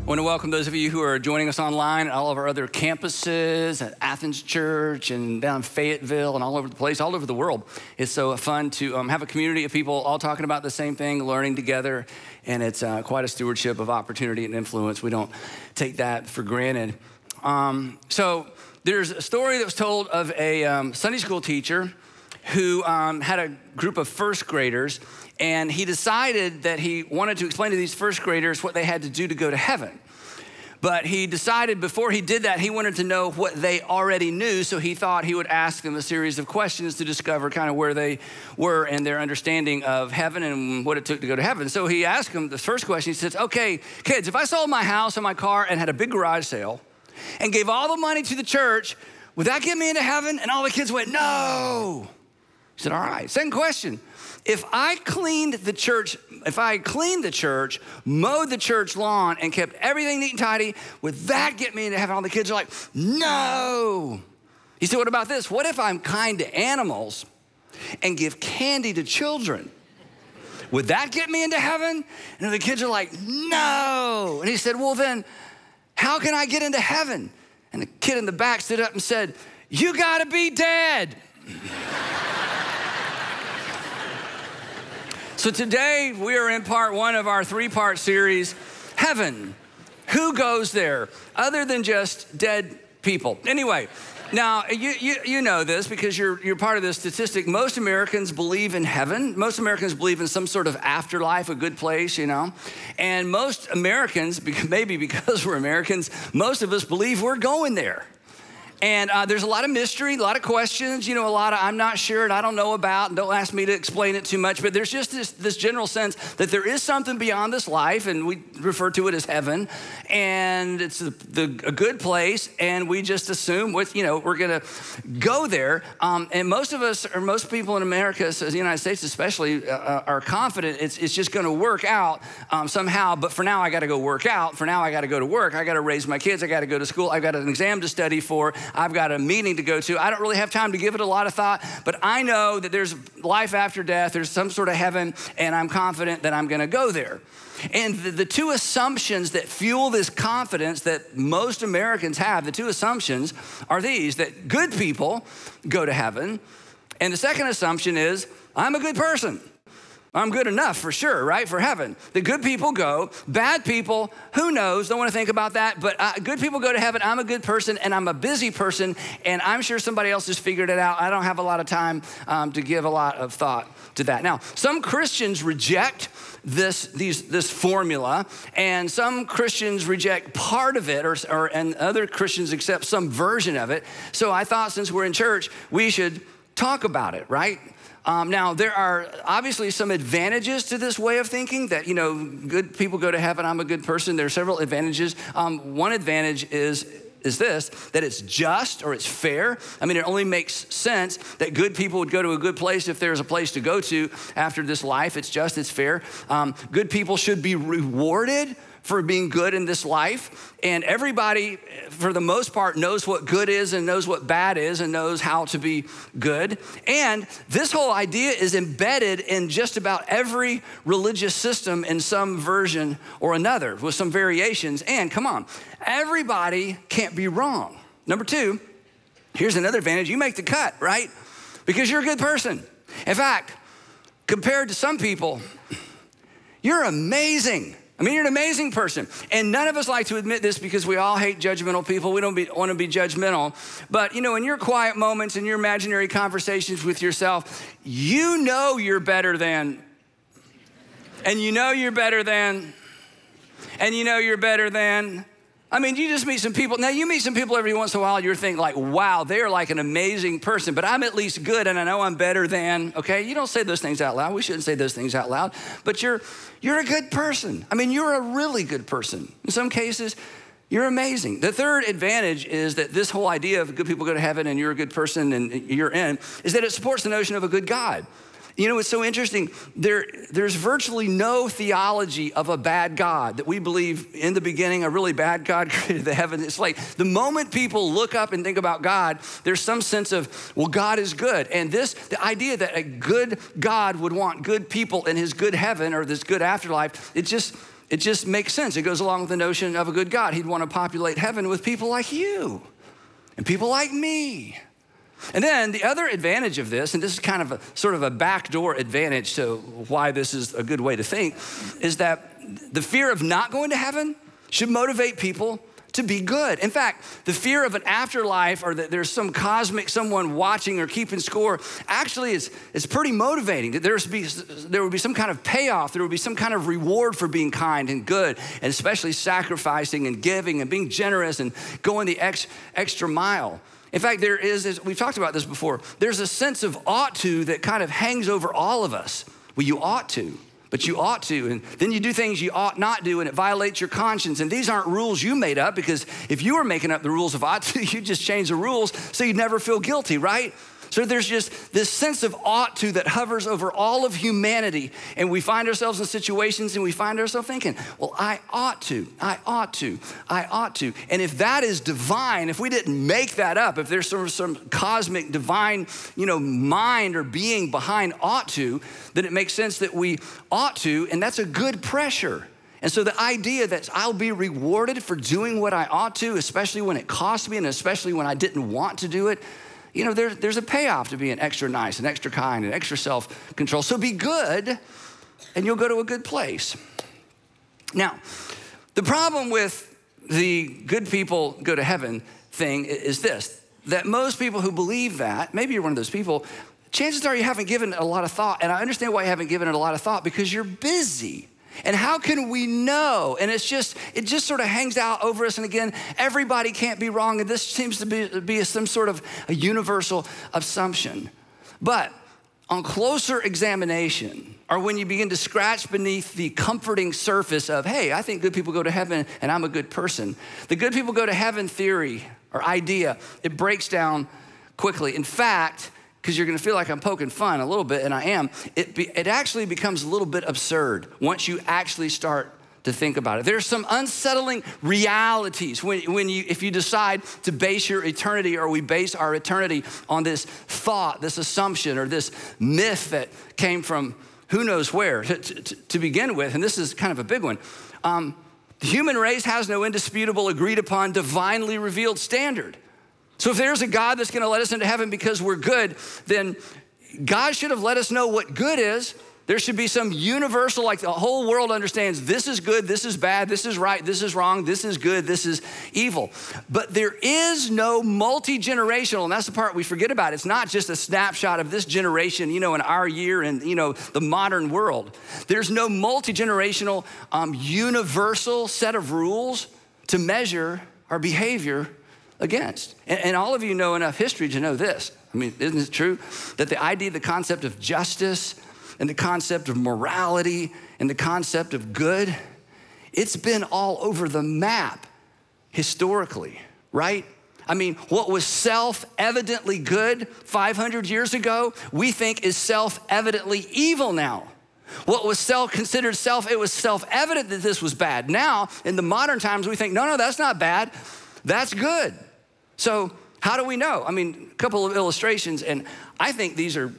I want to welcome those of you who are joining us online at all of our other campuses, at Athens Church and down in Fayetteville and all over the place, all over the world. It's so fun to have a community of people all talking about the same thing, learning together, and it's quite a stewardship of opportunity and influence. We don't take that for granted. So there's a story that was told of a Sunday school teacher who had a group of first graders, and he decided that he wanted to explain to these first graders what they had to do to go to heaven. But he decided before he did that, he wanted to know what they already knew, so he thought he would ask them a series of questions to discover kind of where they were in their understanding of heaven and what it took to go to heaven. So he asked them the first question. He says, okay, kids, if I sold my house and my car and had a big garage sale and gave all the money to the church, would that get me into heaven? And all the kids went, no. He said, all right. Second question. If I cleaned the church, mowed the church lawn, and kept everything neat and tidy, would that get me into heaven? All the kids are like, no. He said, what about this? What if I'm kind to animals and give candy to children? Would that get me into heaven? And the kids are like, no. And he said, well then, how can I get into heaven? And the kid in the back stood up and said, you gotta be dead. So today we are in part one of our three-part series, Heaven. Who goes there other than just dead people? Anyway, now you know this because you're part of this statistic. Most Americans believe in heaven. Most Americans believe in some sort of afterlife, a good place, you know. And most Americans, maybe because we're Americans, most of us believe we're going there. And there's a lot of mystery, a lot of questions, you know, a lot of I'm not sure and I don't know about, and don't ask me to explain it too much, but there's just this general sense that there is something beyond this life, and we refer to it as heaven, and it's a good place, and we just assume we're gonna go there. And most of us, or most people in America, so the United States especially, are confident it's just gonna work out somehow, but for now I gotta go work out, for now I gotta go to work, I gotta raise my kids, I gotta go to school, I've got an exam to study for, I've got a meeting to go to. I don't really have time to give it a lot of thought, but I know that there's life after death, there's some sort of heaven, and I'm confident that I'm gonna go there. And the two assumptions that fuel this confidence that most Americans have, the two assumptions are these, that good people go to heaven, and the second assumption is, I'm a good person. I'm good enough for sure, right, for heaven. The good people go, bad people, who knows, don't want to think about that, but good people go to heaven, I'm a good person, and I'm a busy person, and I'm sure somebody else has figured it out. I don't have a lot of time to give a lot of thought to that. Now, some Christians reject this formula, and some Christians reject part of it, and other Christians accept some version of it. So I thought since we're in church, we should talk about it, right? Now, there are obviously some advantages to this way of thinking that, you know, good people go to heaven, I'm a good person. There are several advantages. One advantage is this, that it's just or it's fair. I mean, it only makes sense that good people would go to a good place if there's a place to go to after this life. It's just, it's fair. Good people should be rewarded for being good in this life. And everybody, for the most part, knows what good is and knows what bad is and knows how to be good. And this whole idea is embedded in just about every religious system in some version or another with some variations. And come on, everybody can't be wrong. Number two, here's another advantage. You make the cut, right? Because you're a good person. In fact, compared to some people, you're amazing. I mean, you're an amazing person. And none of us like to admit this because we all hate judgmental people. We don't want to be judgmental. But, you know, in your quiet moments, in your imaginary conversations with yourself, you know you're better than, and you know you're better than, and you know you're better than. I mean, you just meet some people. Now, you meet some people every once in a while, you're thinking like, wow, they're like an amazing person, but I'm at least good and I know I'm better than, okay? You don't say those things out loud. We shouldn't say those things out loud, but you're a good person. I mean, you're a really good person. In some cases, you're amazing. The third advantage is that this whole idea of good people go to heaven and you're a good person and you're in, is that it supports the notion of a good God. You know, it's so interesting. There's virtually no theology of a bad God that we believe in the beginning, a really bad God created the heavens. It's like the moment people look up and think about God, there's some sense of, well, God is good. And the idea that a good God would want good people in his good heaven or this good afterlife, it just It just makes sense. It goes along with the notion of a good God. He'd want to populate heaven with people like you and people like me. And then the other advantage of this, and this is kind of a sort of a backdoor advantage to why this is a good way to think, is that the fear of not going to heaven should motivate people to be good. In fact, the fear of an afterlife or that there's some cosmic someone watching or keeping score actually is pretty motivating. There would be some kind of payoff. There would be some kind of reward for being kind and good, and especially sacrificing and giving and being generous and going the extra mile. In fact, there is, we've talked about this before, there's a sense of ought to that kind of hangs over all of us. Well, you ought to. But you ought to, and then you do things you ought not do, and it violates your conscience. And these aren't rules you made up, because if you were making up the rules of ought to, you'd just change the rules so you'd never feel guilty, right? So there's just this sense of ought to that hovers over all of humanity, and we find ourselves in situations and we find ourselves thinking, well, I ought to. And if that is divine, if we didn't make that up, if there's some cosmic divine, mind or being behind ought to, then it makes sense that we ought to, and that's a good pressure. And so the idea that I'll be rewarded for doing what I ought to, especially when it costs me and especially when I didn't want to do it, there's a payoff to being extra nice and extra kind and extra self-control. So be good and you'll go to a good place. Now, the problem with the good people go to heaven thing is this, that most people who believe that, maybe you're one of those people, chances are you haven't given it a lot of thought. And I understand why you haven't given it a lot of thought, because you're busy. And how can we know? And it just sort of hangs out over us. And again, everybody can't be wrong. And this seems to be some sort of a universal assumption. But on closer examination, or when you begin to scratch beneath the comforting surface of, hey, I think good people go to heaven and I'm a good person, the good people go to heaven theory or idea, it breaks down quickly. In fact, because you're gonna feel like I'm poking fun a little bit, and I am, it actually becomes a little bit absurd once you actually start to think about it. There's some unsettling realities if you decide to base your eternity, or we base our eternity on this thought, this assumption, or this myth that came from who knows where to begin with, and this is kind of a big one. The human race has no indisputable, agreed upon, divinely revealed standard. So if there's a God that's gonna let us into heaven because we're good, then God should have let us know what good is. There should be some universal, like the whole world understands this is good, this is bad, this is right, this is wrong, this is good, this is evil. But there is no multi-generational, and that's the part we forget about. It's not just a snapshot of this generation, in our year and, the modern world. There's no multi-generational, universal set of rules to measure our behavior against. And all of you know enough history to know this. I mean, isn't it true that the idea, the concept of justice and the concept of morality and the concept of good, it's been all over the map historically, right? I mean, what was self-evidently good 500 years ago, we think is self-evidently evil now. What was considered it was self-evident that this was bad. Now, in the modern times, we think, no, that's not bad, that's good. So how do we know? I mean, a couple of illustrations, and I think these are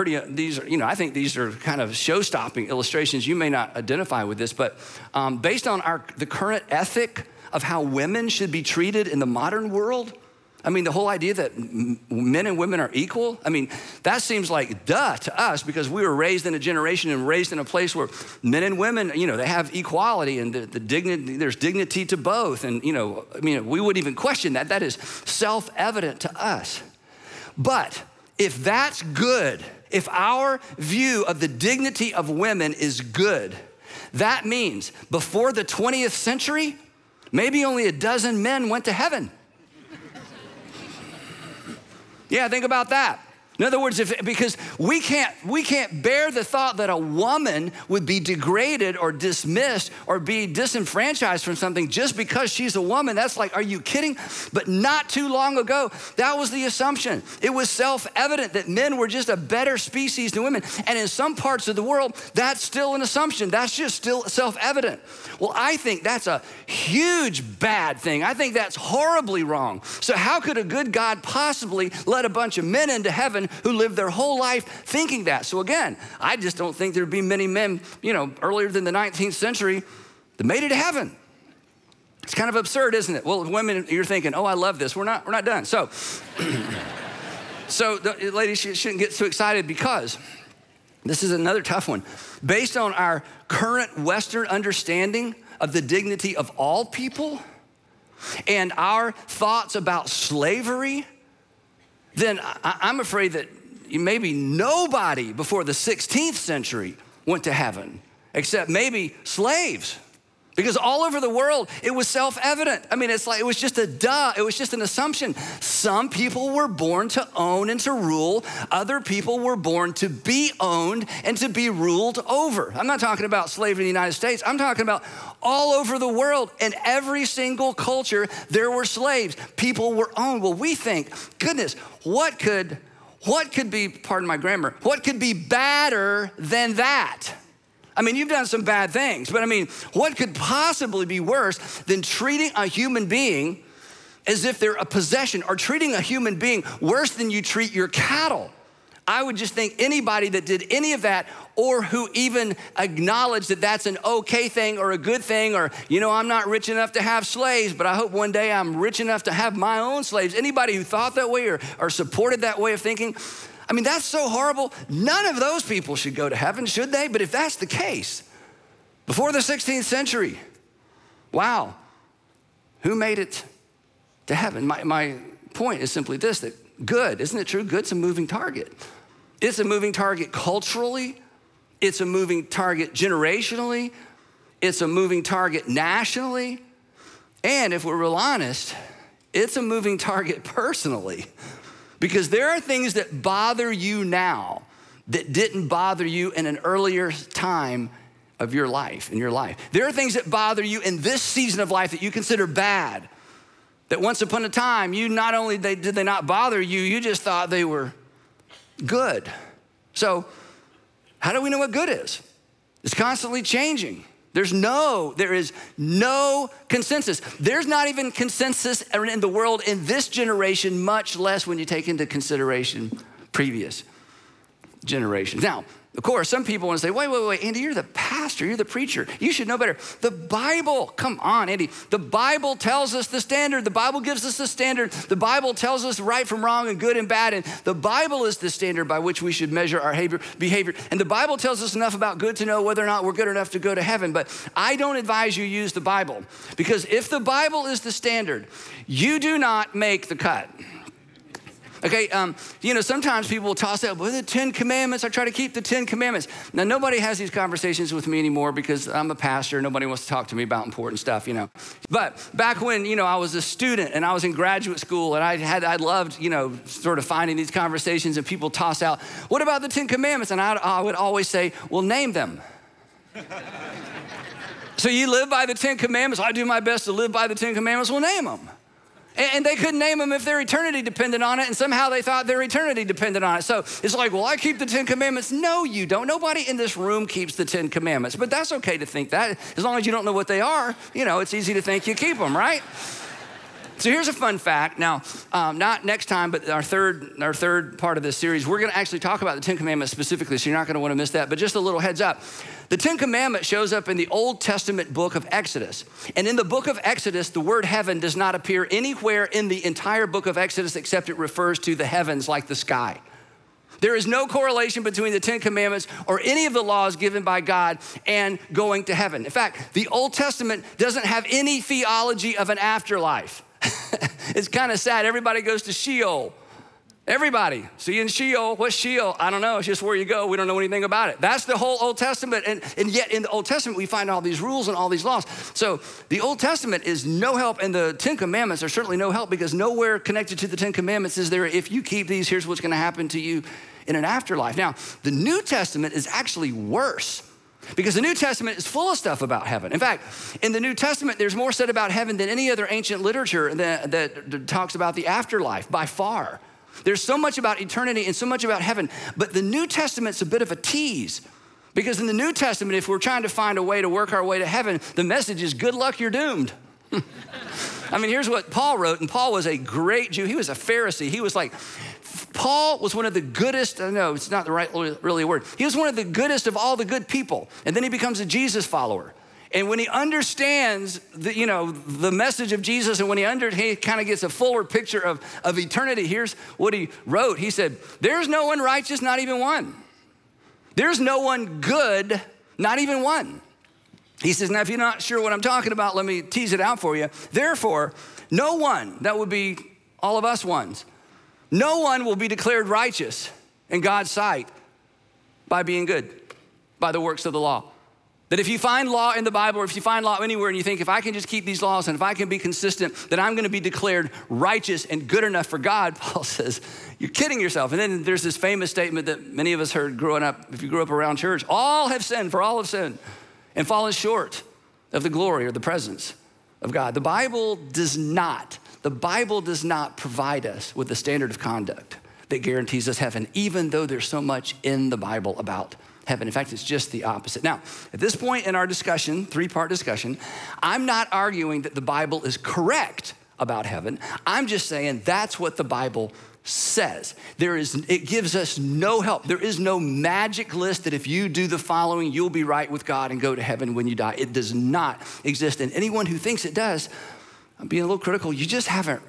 I think these are kind of show-stopping illustrations. You may not identify with this, but based on the current ethic of how women should be treated in the modern world, I mean, the whole idea that men and women are equal, I mean, that seems like duh to us, because we were raised in a generation and raised in a place where men and women, they have equality, and the dignity, there's dignity to both. And, we wouldn't even question that. That is self-evident to us. But if that's good, if our view of the dignity of women is good, that means before the 20th century, maybe only a dozen men went to heaven. Yeah, think about that. In other words, because we can't bear the thought that a woman would be degraded or dismissed or be disenfranchised from something just because she's a woman. That's like, are you kidding? But not too long ago, that was the assumption. It was self-evident that men were just a better species than women. And in some parts of the world, that's still an assumption. That's just still self-evident. Well, I think that's a huge bad thing. I think that's horribly wrong. So how could a good God possibly let a bunch of men into heaven heaven who lived their whole life thinking that. So again, I just don't think there'd be many men, earlier than the 19th century that made it to heaven. It's kind of absurd, isn't it? Well, women, you're thinking, oh, I love this. We're not done. So, the ladies shouldn't get so excited because this is another tough one. Based on our current Western understanding of the dignity of all people and our thoughts about slavery, then I'm afraid that maybe nobody before the 16th century went to heaven except maybe slaves. Because all over the world, it was self-evident. I mean, it was just a duh. It was just an assumption. Some people were born to own and to rule. Other people were born to be owned and to be ruled over. I'm not talking about slavery in the United States. I'm talking about all over the world. In every single culture, there were slaves. People were owned. Well, we think, goodness, what could be, pardon my grammar, what could be badder than that? I mean, you've done some bad things, but I mean, what could possibly be worse than treating a human being as if they're a possession or treating a human being worse than you treat your cattle? I would just think anybody that did any of that or who even acknowledged that that's an okay thing or a good thing or, I'm not rich enough to have slaves, but I hope one day I'm rich enough to have my own slaves. Anybody who thought that way or supported that way of thinking, I mean, that's so horrible. None of those people should go to heaven, should they? But if that's the case, before the 16th century, wow, who made it to heaven? My point is simply this, that good, isn't it true? Good's a moving target. It's a moving target culturally. It's a moving target generationally. It's a moving target nationally. And if we're real honest, it's a moving target personally. Because there are things that bother you now that didn't bother you in an earlier time of your life, in your life. There are things that bother you in this season of life that you consider bad, that once upon a time, not only did they not bother you, you just thought they were good. So how do we know what good is? It's constantly changing. There is no consensus. There's not even consensus in the world in this generation, much less when you take into consideration previous generations. Now, of course, some people want to say, wait, Andy, you're the pastor, you're the preacher. You should know better. The Bible, come on, Andy. The Bible tells us the standard. The Bible gives us the standard. The Bible tells us right from wrong and good and bad. And the Bible is the standard by which we should measure our behavior. And the Bible tells us enough about good to know whether or not we're good enough to go to heaven. But I don't advise you use the Bible, because if the Bible is the standard, you do not make the cut. Okay, sometimes people will toss out, well, the 10 Commandments, I try to keep the 10 Commandments. Now, nobody has these conversations with me anymore because I'm a pastor. Nobody wants to talk to me about important stuff, But back when, I was a student and I was in graduate school and I loved, sort of finding these conversations and people toss out, what about the 10 Commandments? And I would always say, well, name them. So you live by the 10 Commandments? I do my best to live by the 10 Commandments. Well, name them. And they couldn't name them if their eternity depended on it, and somehow they thought their eternity depended on it. So it's like, well, I keep the 10 Commandments. No, you don't. Nobody in this room keeps the 10 Commandments, but that's okay to think that. As long as you don't know what they are, it's easy to think you keep them, right? So here's a fun fact. Now, not next time, but our third part of this series, we're gonna actually talk about the 10 Commandments specifically, so you're not gonna wanna miss that, but just a little heads up. The 10 Commandments shows up in the Old Testament book of Exodus. And in the book of Exodus, the word heaven does not appear anywhere in the entire book of Exodus except it refers to the heavens like the sky. There is no correlation between the 10 Commandments or any of the laws given by God and going to heaven. In fact, the Old Testament doesn't have any theology of an afterlife. It's kind of sad. Everybody goes to Sheol. Everybody. See you in Sheol. What's Sheol? I don't know. It's just where you go. We don't know anything about it. That's the whole Old Testament. And yet in the Old Testament, we find all these rules and all these laws. So the Old Testament is no help, and the 10 Commandments are certainly no help, because nowhere connected to the 10 Commandments is there, if you keep these, here's what's going to happen to you in an afterlife. Now, the New Testament is actually worse, because the New Testament is full of stuff about heaven. In fact, in the New Testament, there's more said about heaven than any other ancient literature that talks about the afterlife, by far. There's so much about eternity and so much about heaven, but the New Testament's a bit of a tease, because in the New Testament, if we're trying to find a way to work our way to heaven, the message is good luck, you're doomed. I mean, here's what Paul wrote, and Paul was a great Jew. He was a Pharisee. He was like Paul was one of the goodest, I know it's not the right really word. He was one of the goodest of all the good people. And then he becomes a Jesus follower. And when he understands the message of Jesus, and when he kind of gets a fuller picture of eternity, here's what he wrote. He said, there's no one righteous, not even one. There's no one good, not even one. He says, now if you're not sure what I'm talking about, let me tease it out for you. Therefore, no one, that would be all of us ones, no one will be declared righteous in God's sight by being good, by the works of the law. That if you find law in the Bible, or if you find law anywhere and you think, if I can just keep these laws and if I can be consistent, then I'm gonna be declared righteous and good enough for God, Paul says, you're kidding yourself. And then there's this famous statement that many of us heard growing up, if you grew up around church, all have sinned, for all have sinned and fallen short of the glory or the presence of God. The Bible does not provide us with a standard of conduct that guarantees us heaven, even though there's so much in the Bible about heaven. In fact, it's just the opposite. Now, at this point in our discussion, three-part discussion, I'm not arguing that the Bible is correct about heaven. I'm just saying that's what the Bible says. It gives us no help. There is no magic list that if you do the following, you'll be right with God and go to heaven when you die. It does not exist. And anyone who thinks it does, I'm being a little critical, you just haven't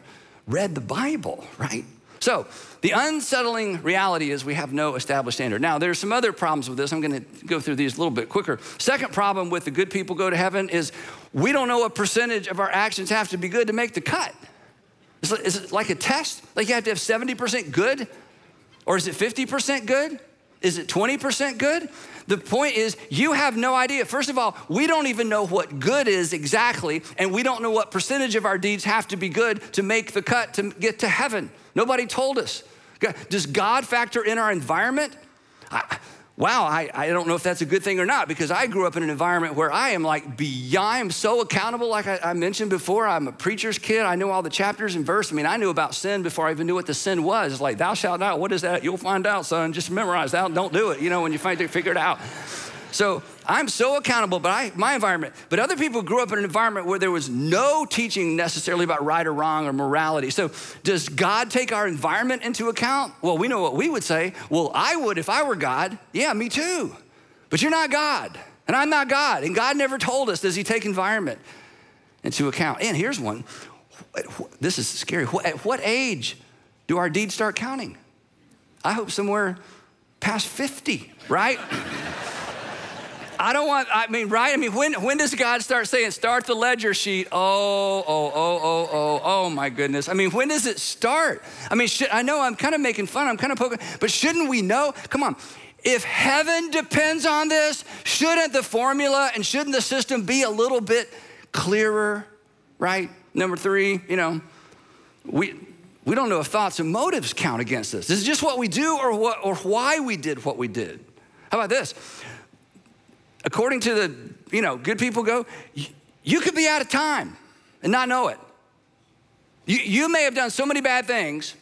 read the Bible, right? So the unsettling reality is we have no established standard. Now, there's some other problems with this. I'm gonna go through these a little bit quicker. Second problem with the good people go to heaven is we don't know what percentage of our actions have to be good to make the cut. Is it like a test? Like you have to have 70% good? Or is it 50% good? Is it 20% good? The point is you have no idea. First of all, we don't even know what good is exactly, and we don't know what percentage of our deeds have to be good to make the cut to get to heaven. Nobody told us. Does God factor in our environment? I don't know if that's a good thing or not, because I grew up in an environment where I am I'm so accountable. Like I mentioned before, I'm a preacher's kid. I know all the chapters and verse. I mean, I knew about sin before I even knew what the sin was. It's like, thou shalt not, what is that? You'll find out, son. Just memorize that. Don't do it, when you figure it out. So I'm so accountable, but my environment. But other people grew up in an environment where there was no teaching necessarily about right or wrong or morality. So does God take our environment into account? Well, we know what we would say. Well, I would if I were God. Yeah, me too. But you're not God, and I'm not God. And God never told us, does he take environment into account? And here's one. This is scary. At what age do our deeds start counting? I hope somewhere past 50, right? When does God start saying, start the ledger sheet? Oh my goodness. When does it start? I know I'm kind of making fun, I'm kind of poking, but shouldn't we know? Come on. If heaven depends on this, shouldn't the formula and shouldn't the system be a little bit clearer, right? Number three, we don't know if thoughts and motives count against us. Is it just what we do or why we did what we did? How about this? According to the, good people go, you could be out of time and not know it. You may have done so many bad things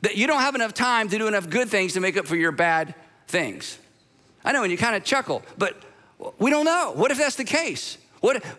that you don't have enough time to do enough good things to make up for your bad things. I know, and you kind of chuckle, but we don't know. What if that's the case?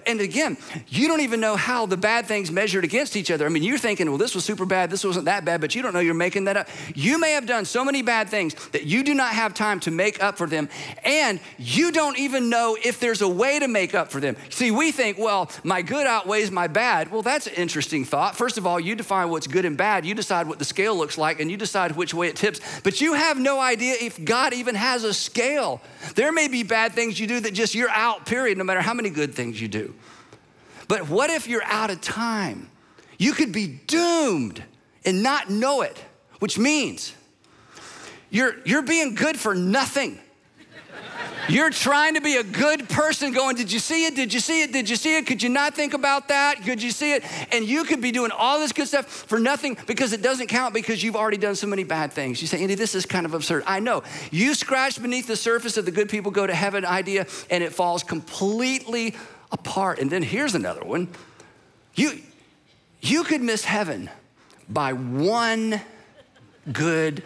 And again, you don't even know how the bad things measured against each other. You're thinking, well, this was super bad, this wasn't that bad, but you don't know you're making that up. You may have done so many bad things that you do not have time to make up for them, and you don't even know if there's a way to make up for them. See, we think, well, my good outweighs my bad. Well, that's an interesting thought. First of all, you define what's good and bad. You decide what the scale looks like, and you decide which way it tips, but you have no idea if God even has a scale. There may be bad things you do that just you're out, period, no matter how many good things you do. But what if you're out of time? You could be doomed and not know it, which means you're being good for nothing. You're trying to be a good person going, did you see it? Did you see it? Did you see it? Could you not think about that? Could you see it? And you could be doing all this good stuff for nothing because it doesn't count because you've already done so many bad things. You say, Andy, this is kind of absurd. I know. You scratch beneath the surface of the good people go to heaven idea and it falls completely apart. And then here's another one. You could miss heaven by one good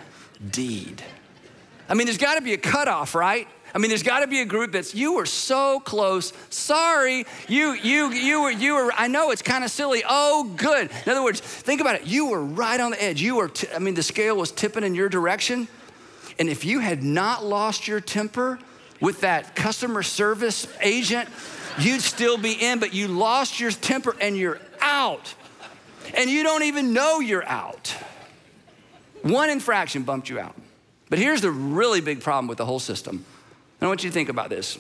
deed. There's got to be a cutoff, right? I mean, there's got to be a group that's, you were so close. Sorry, you were, I know it's kind of silly. Oh, good. In other words, think about it. You were right on the edge. The scale was tipping in your direction. And if you had not lost your temper with that customer service agent, you'd still be in, but you lost your temper and you're out. And you don't even know you're out. One infraction bumped you out. But here's the really big problem with the whole system. I want you to think about this.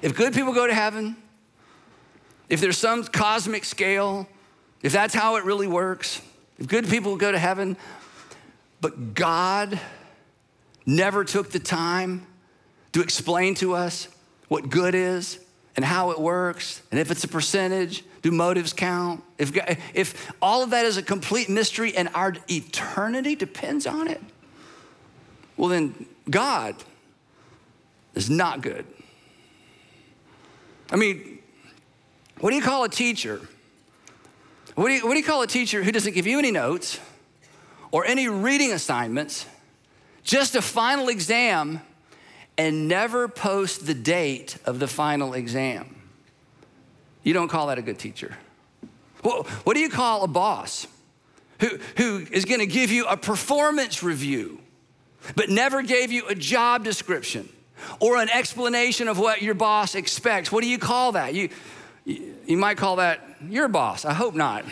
If good people go to heaven, if there's some cosmic scale, if that's how it really works, if good people go to heaven, but God never took the time to explain to us what good is and how it works, and if it's a percentage, do motives count? If all of that is a complete mystery and our eternity depends on it, well then God is not good. I mean, what do you call a teacher? What do you call a teacher who doesn't give you any notes or any reading assignments, just a final exam, and never post the date of the final exam? You don't call that a good teacher. What do you call a boss who is going to give you a performance review, but never gave you a job description or an explanation of what your boss expects? What do you call that? You might call that your boss. I hope not.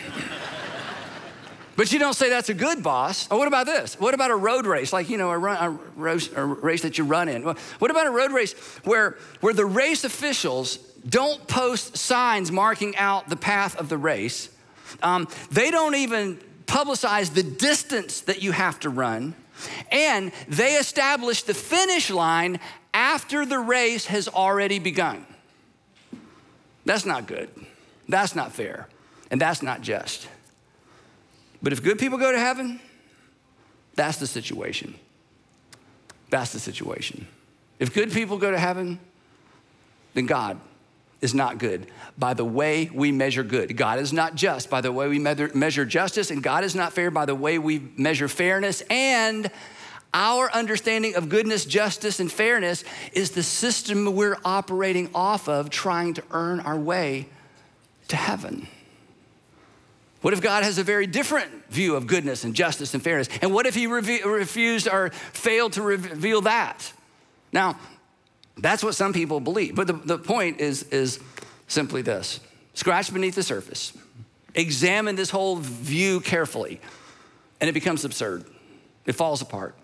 But you don't say that's a good boss. Or what about this? What about a road race? Like, a race that you run in. What about a road race where the race officials don't post signs marking out the path of the race? They don't even publicize the distance that you have to run. And they establish the finish line after the race has already begun. That's not good. That's not fair. And that's not just. But if good people go to heaven, that's the situation. That's the situation. If good people go to heaven, then God is not good by the way we measure good. God is not just by the way we measure justice, and God is not fair by the way we measure fairness. And our understanding of goodness, justice, and fairness is the system we're operating off of, trying to earn our way to heaven. What if God has a very different view of goodness and justice and fairness? And what if he refused or failed to reveal that? Now, that's what some people believe. But the point is simply this. Scratch beneath the surface. Examine this whole view carefully, and it becomes absurd. It falls apart.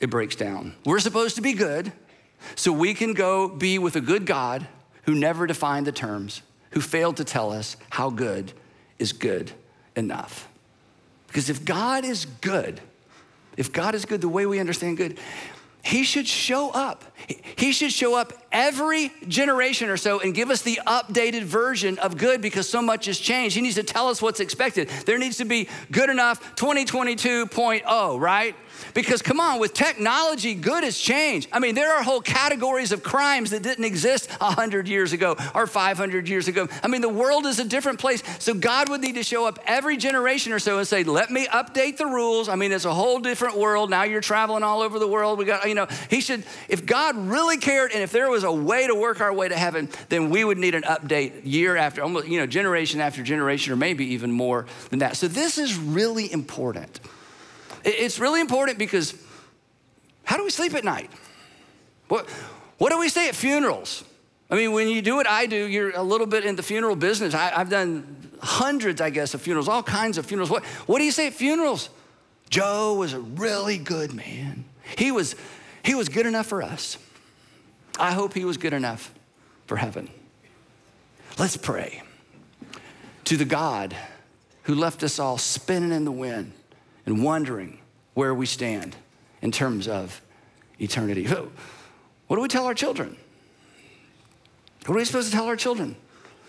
It breaks down. We're supposed to be good, so we can go be with a good God who never defined the terms, who failed to tell us how good is good enough. Because if God is good the way we understand good, he should show up. He should show up every generation or so and give us the updated version of good, because so much has changed. He needs to tell us what's expected. There needs to be good enough 2022.0, right? Because come on, with technology, good has changed. I mean, there are whole categories of crimes that didn't exist 100 years ago or 500 years ago. I mean, the world is a different place. So God would need to show up every generation or so and say, let me update the rules. I mean, it's a whole different world. Now you're traveling all over the world. He should, if God really cared and if there was a way to work our way to heaven, then we would need an update year after, almost, generation after generation, or maybe even more than that. So this is really important. It's really important because how do we sleep at night? What do we say at funerals? I mean, when you do what I do, you're a little bit in the funeral business. I've done hundreds, I guess, of funerals, all kinds of funerals. What do you say at funerals? Joe was a really good man. He was good enough for us. I hope he was good enough for heaven. Let's pray to the God who left us all spinning in the wind and wondering where we stand in terms of eternity. What do we tell our children? What are we supposed to tell our children?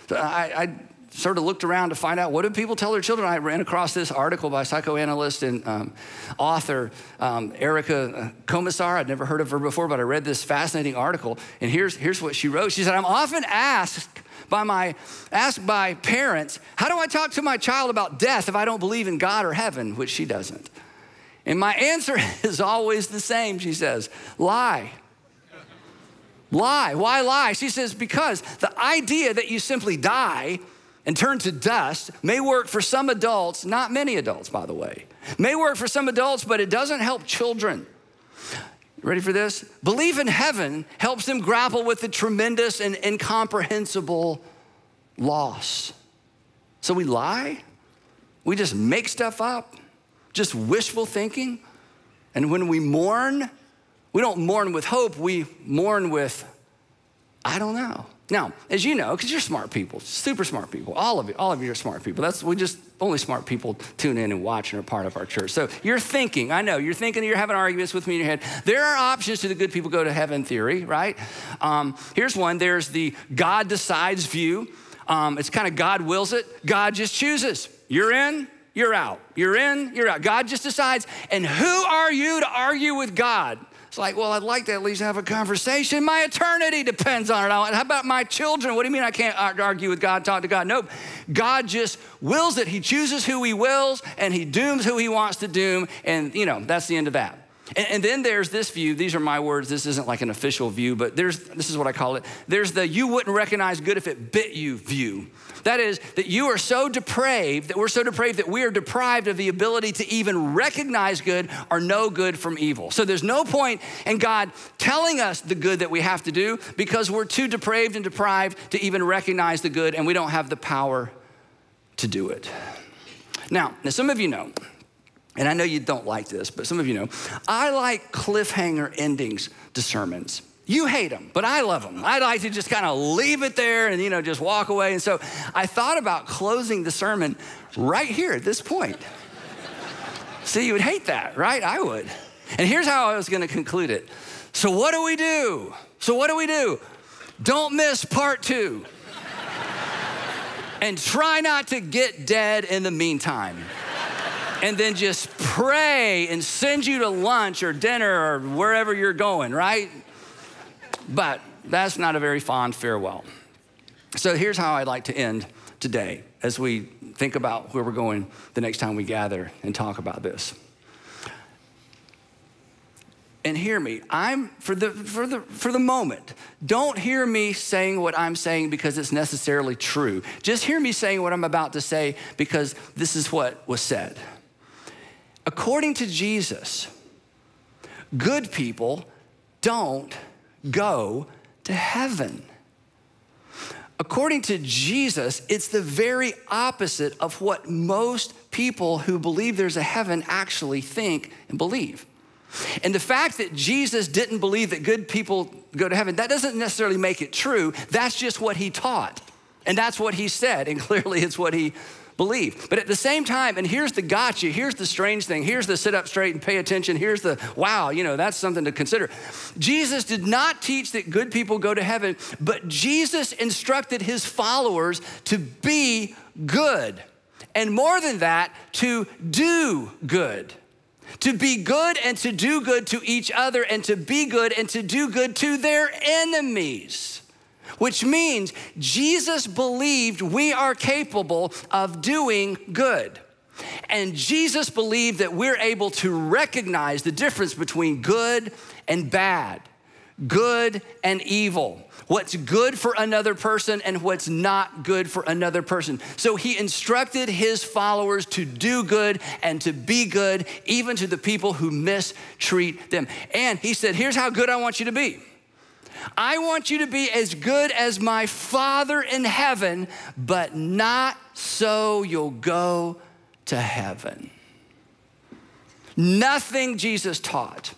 I sort of looked around to find out, what do people tell their children? I ran across this article by psychoanalyst and author Erica Komisar. I'd never heard of her before, but I read this fascinating article, and here's what she wrote. She said, I'm often asked by parents, how do I talk to my child about death if I don't believe in God or heaven, which she doesn't? And my answer is always the same, she says, lie. Lie. Why lie? She says, because the idea that you simply die and turn to dust may work for some adults, not many adults, by the way. May work for some adults, but it doesn't help children. Ready for this? Belief in heaven helps them grapple with the tremendous and incomprehensible loss. So we lie? We just make stuff up? Just wishful thinking? And when we mourn, we don't mourn with hope, we mourn with, I don't know. Now, as you know, because you're smart people, super smart people, all of you are smart people. Only smart people tune in and watch and are part of our church. So you're thinking, I know, you're having arguments with me in your head. There are options to the good people go to heaven theory, right? Here's one, there's the God decides view. It's kind of God wills it. God just chooses. You're in, you're out. You're in, you're out. God just decides. And who are you to argue with God? It's like, well, I'd like to at least have a conversation. My eternity depends on it. How about my children? What do you mean I can't argue with God, talk to God? Nope. God just wills it. He chooses who he wills and he dooms who he wants to doom. And, that's the end of that. And then there's this view. These are my words. This isn't like an official view, but this is what I call it. There's the you wouldn't recognize good if it bit you view. That is that you are so depraved, that we're so depraved that we are deprived of the ability to even recognize good or know good from evil. So there's no point in God telling us the good that we have to do because we're too depraved and deprived to even recognize the good and we don't have the power to do it. Now some of you know, and I know you don't like this, but some of you know, I like cliffhanger endings to sermons. You hate them, but I love them. I like to just kind of leave it there and, just walk away. And so I thought about closing the sermon right here at this point. So you would hate that, right? I would. And here's how I was going to conclude it. So what do we do? Don't miss part 2. And try not to get dead in the meantime. And then just pray and send you to lunch or dinner or wherever you're going, right? But that's not a very fond farewell. So here's how I'd like to end today as we think about where we're going the next time we gather and talk about this. And hear me, for the moment, don't hear me saying what I'm saying because it's necessarily true. Just hear me saying what I'm about to say because this is what was said. According to Jesus, good people don't go to heaven. According to Jesus, it's the very opposite of what most people who believe there's a heaven actually think and believe. And the fact that Jesus didn't believe that good people go to heaven, that doesn't necessarily make it true. That's just what he taught. And that's what he said. And clearly it's what he believe. But at the same time, and here's the gotcha, here's the strange thing, here's the sit up straight and pay attention, here's the wow, that's something to consider. Jesus did not teach that good people go to heaven, but Jesus instructed his followers to be good. And more than that, to do good. To be good and to do good to each other and to be good and to do good to their enemies. Which means Jesus believed we are capable of doing good. And Jesus believed that we're able to recognize the difference between good and bad, good and evil, what's good for another person and what's not good for another person. So he instructed his followers to do good and to be good, even to the people who mistreat them. And he said, here's how good I want you to be. I want you to be as good as my Father in heaven, but not so you'll go to heaven. Nothing Jesus taught,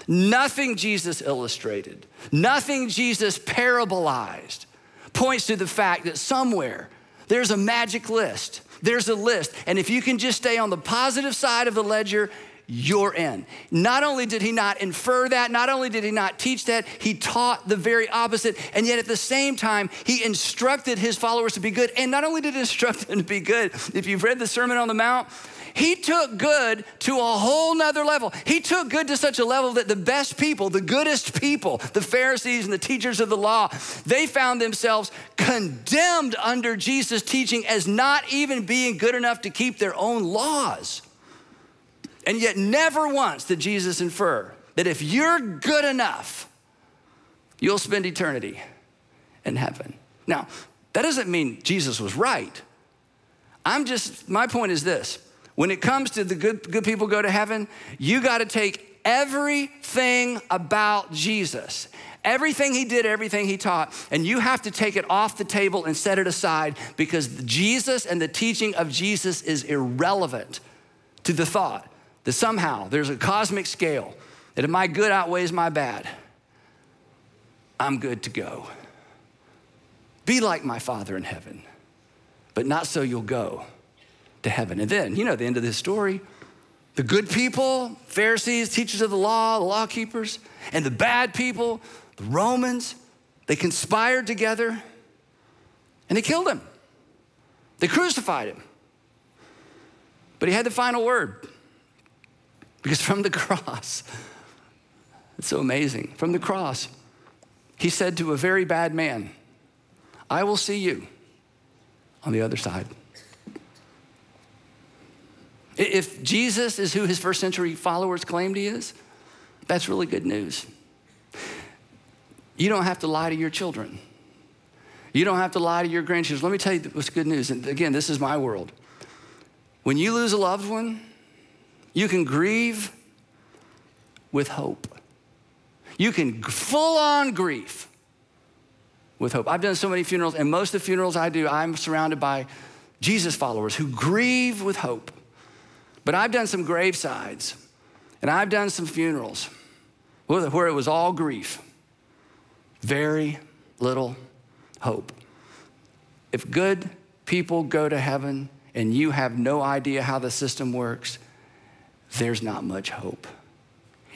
nothing Jesus illustrated, nothing Jesus parabolized points to the fact that somewhere there's a magic list. There's a list. And if you can just stay on the positive side of the ledger, you're in. Not only did he not infer that, not only did he not teach that, he taught the very opposite. And yet at the same time, he instructed his followers to be good. And not only did he instruct them to be good, if you've read the Sermon on the Mount, he took good to a whole nother level. He took good to such a level that the best people, the goodest people, the Pharisees and the teachers of the law, they found themselves condemned under Jesus' teaching as not even being good enough to keep their own laws. And yet never once did Jesus infer that if you're good enough, you'll spend eternity in heaven. Now, that doesn't mean Jesus was right. My point is this. When it comes to the good people go to heaven, you got to take everything about Jesus, everything he did, everything he taught, and you have to take it off the table and set it aside, because Jesus and the teaching of Jesus is irrelevant to the thought that somehow there's a cosmic scale, that if my good outweighs my bad, I'm good to go. Be like my Father in heaven, but not so you'll go to heaven. And then, you know the end of this story. The good people, Pharisees, teachers of the law keepers, and the bad people, the Romans, they conspired together and they killed him. They crucified him. But he had the final word, because from the cross, it's so amazing, from the cross, he said to a very bad man, I will see you on the other side. If Jesus is who his first century followers claimed he is, that's really good news. You don't have to lie to your children. You don't have to lie to your grandchildren. Let me tell you what's good news. And again, this is my world. When you lose a loved one, you can grieve with hope. You can full on grief with hope. I've done so many funerals, and most of the funerals I do, I'm surrounded by Jesus followers who grieve with hope. But I've done some gravesides, and I've done some funerals where it was all grief, very little hope. If good people go to heaven and you have no idea how the system works, there's not much hope.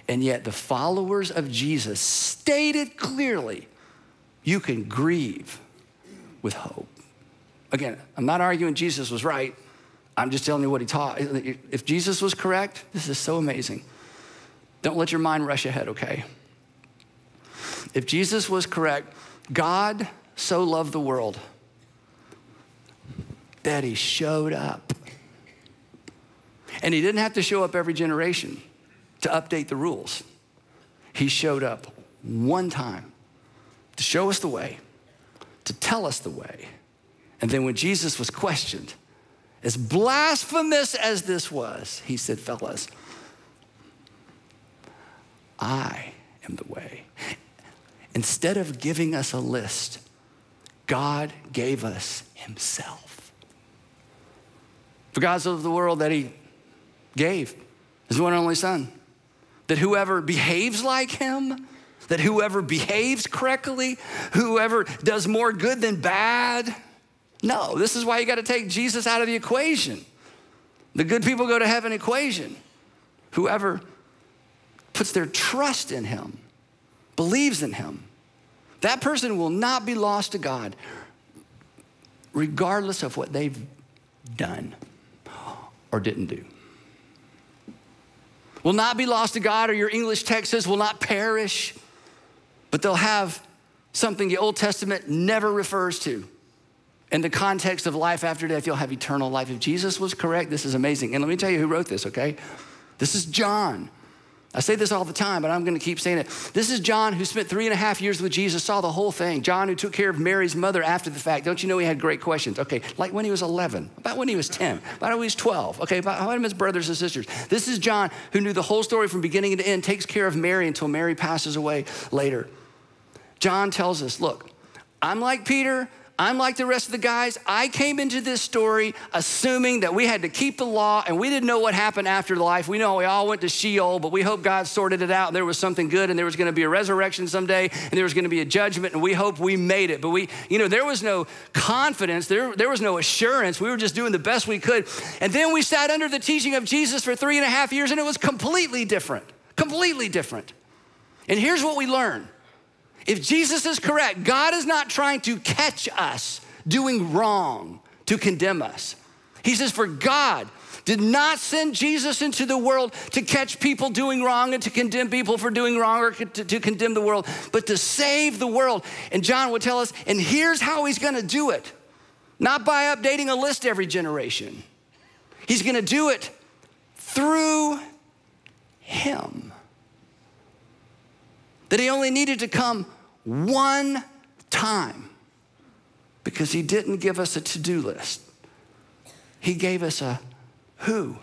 And yet the followers of Jesus stated clearly, you can grieve with hope. Again, I'm not arguing Jesus was right. I'm just telling you what he taught. If Jesus was correct, this is so amazing. Don't let your mind rush ahead, okay? If Jesus was correct, God so loved the world that he showed up. And he didn't have to show up every generation to update the rules. He showed up one time to show us the way, to tell us the way. And then when Jesus was questioned, as blasphemous as this was, he said, fellas, I am the way. Instead of giving us a list, God gave us himself. For God so loved the world that he gave his one and only son, that whoever behaves like him, that whoever behaves correctly, whoever does more good than bad. No, this is why you got to take Jesus out of the equation. The good people go to heaven equation. Whoever puts their trust in him, believes in him, that person will not be lost to God, regardless of what they've done or didn't do. Will not be lost to God, or your English text says will not perish, but they'll have something the Old Testament never refers to. In the context of life after death, you'll have eternal life. If Jesus was correct, this is amazing. And let me tell you who wrote this, okay? This is John. I say this all the time, but I'm gonna keep saying it. This is John, who spent 3.5 years with Jesus, saw the whole thing. John, who took care of Mary's mother after the fact. Don't you know he had great questions? Okay, like when he was 11, about when he was 10, about when he was 12, okay, about his brothers and sisters. This is John, who knew the whole story from beginning to end, takes care of Mary until Mary passes away later. John tells us, look, I'm like Peter, I'm like the rest of the guys. I came into this story assuming that we had to keep the law and we didn't know what happened after life. We know we all went to Sheol, but we hope God sorted it out and there was something good and there was gonna be a resurrection someday and there was gonna be a judgment and we hope we made it. But there was no confidence, there was no assurance. We were just doing the best we could. And then we sat under the teaching of Jesus for 3.5 years and it was completely different, completely different. And here's what we learn. If Jesus is correct, God is not trying to catch us doing wrong to condemn us. He says, for God did not send Jesus into the world to catch people doing wrong and to condemn people for doing wrong or to condemn the world, but to save the world. And John would tell us, and here's how he's gonna do it. Not by updating a list every generation. He's gonna do it through him. That he only needed to come one time, because he didn't give us a to-do list. He gave us a who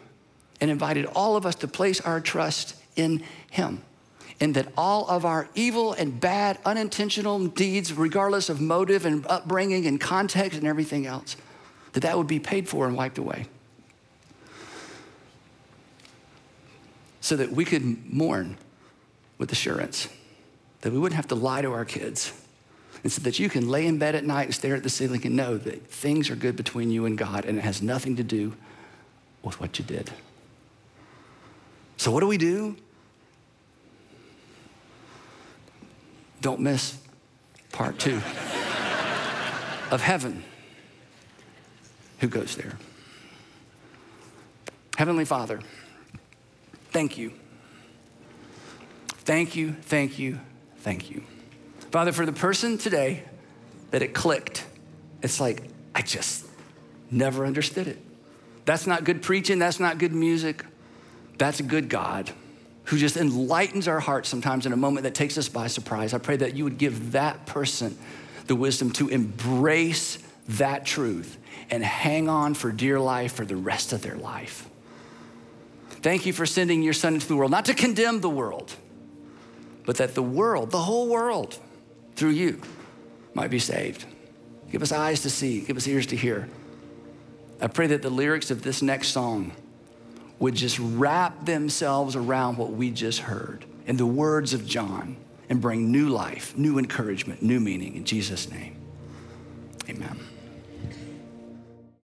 and invited all of us to place our trust in him. And that all of our evil and bad, unintentional deeds, regardless of motive and upbringing and context and everything else, that would be paid for and wiped away. So that we could mourn with assurance, that we wouldn't have to lie to our kids, and so that you can lay in bed at night and stare at the ceiling and know that things are good between you and God, and it has nothing to do with what you did. So what do we do? Don't miss part 2 of heaven. Who goes there? Heavenly Father, thank you. Thank you, thank you, thank you. Father, for the person today that it clicked, it's like, I just never understood it. That's not good preaching, that's not good music. That's a good God who just enlightens our hearts sometimes in a moment that takes us by surprise. I pray that you would give that person the wisdom to embrace that truth and hang on for dear life for the rest of their life. Thank you for sending your son into the world, not to condemn the world, but that the world, the whole world, through you, might be saved. Give us eyes to see, give us ears to hear. I pray that the lyrics of this next song would just wrap themselves around what we just heard in the words of John and bring new life, new encouragement, new meaning. In Jesus' name, amen.